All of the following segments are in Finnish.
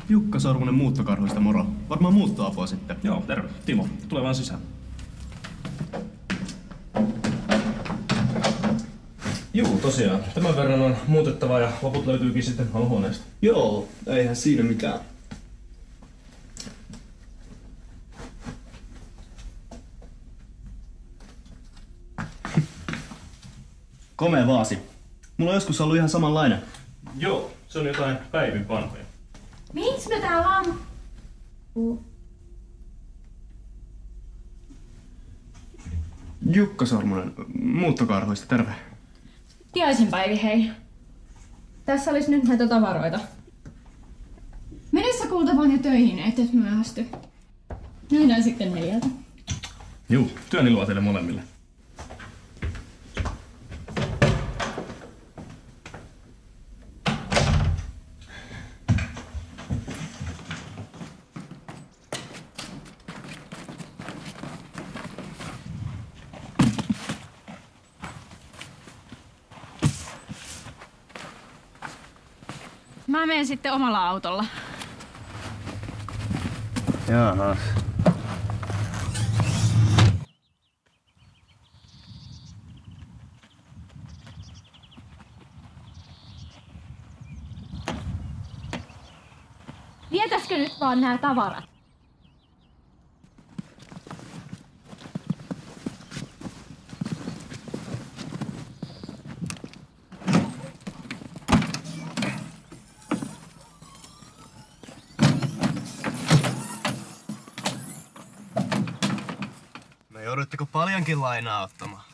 Jukka Sormunen muuttokarhuista, moro. Varmaan muuttoapua sitten. Joo, terve. Timo, tule vaan sisään. Juu, tosiaan. Tämän verran on muutettavaa ja loput löytyykin sitten olohuoneesta. Joo, eihän siinä mitään. Komea vaasi. Mulla on joskus ollut ihan samanlainen. Joo, se on jotain päivin vanhoja. Miks me täällä on? Jukka Sormunen, muuttokarhuista, terve. Tiaisen Päivi, hei. Tässä olisi nyt näitä tavaroita. Mene sä kulta vaan jo töihin, et myöhästy. Nähdään sitten 4. Juu, työniloa teille molemmille. Mä menen sitten omalla autolla. Jaha. Vietäskö nyt vaan nämä tavarat? No joudutteko paljonkin lainaa ottamaan?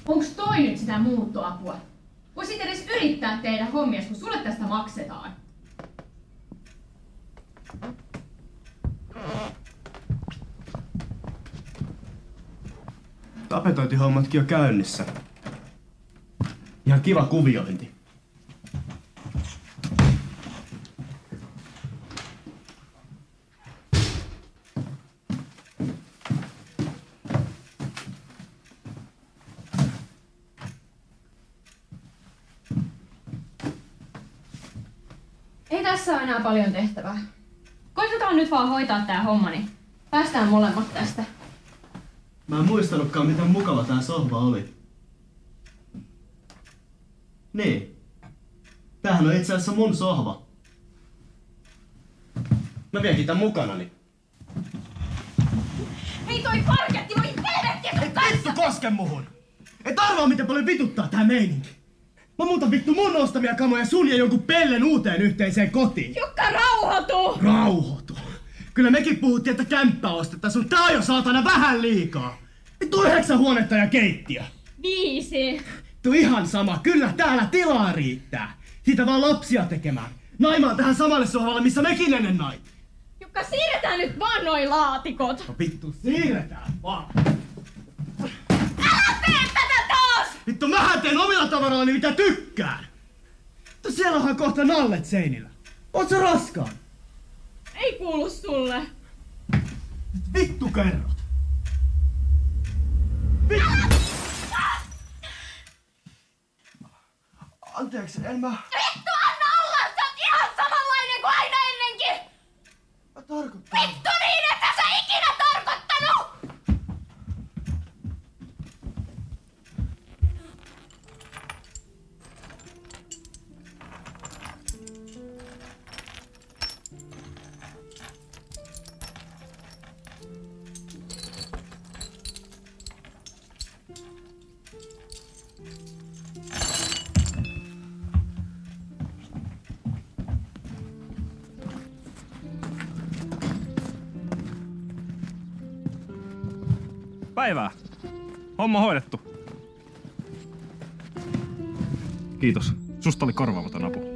Onks toi nyt sitä muuttoapua? Voisit edes yrittää tehdä hommia, kun sulle tästä maksetaan. Tapetointihommatkin on käynnissä. Ihan kiva kuviointi. Ei tässä ole enää paljon tehtävää. Koitetaan nyt vaan hoitaa tää homma, niin päästään molemmat tästä. Mä en muistanutkaan, miten mukava tää sohva oli. Niin. Tämähän on itse asiassa mun sohva. Mä vienkin tän mukanani. Hei toi parketti, voi helvettiä sun kanssa! Vittu koske muhun! Et arvaa miten paljon vituttaa tää meininki. Mä muutan vittu mun ostamia kamoja sun ja jonkun pellen uuteen yhteiseen kotiin. Jukka, rauhoitu! Rauhoitu. Kyllä mekin puhuttiin, että kämppä ostettaisiin, mutta tää on jo saatana vähän liikaa. Vittu 9 huonetta ja keittiö. 5. Vittu ihan sama, kyllä täällä tilaa riittää. Siitä vaan lapsia tekemään. Naimaan tähän samalle sohvalle, missä mekin ennen naitiin. Jukka, siirretään nyt vaan noi laatikot. No vittu, siirretään vaan. Älä tee tätä taas! Vittu, mähän teen omilla tavaroillani mitä tykkään. Vittu, siellä onhan kohta nallet seinillä. Oot sä raskaan? Ei kuulu sulle. Vittu kerrot. Vittu. Anteeksi, en mä... Vittu, anna olla! Sä oot ihan samanlainen kuin aina ennenkin! Mä tarkoitan... Vittu niin, että sä ikinä tarkoittanut! Päivää. Homma hoidettu. Kiitos. Susta oli korvaamaton apu.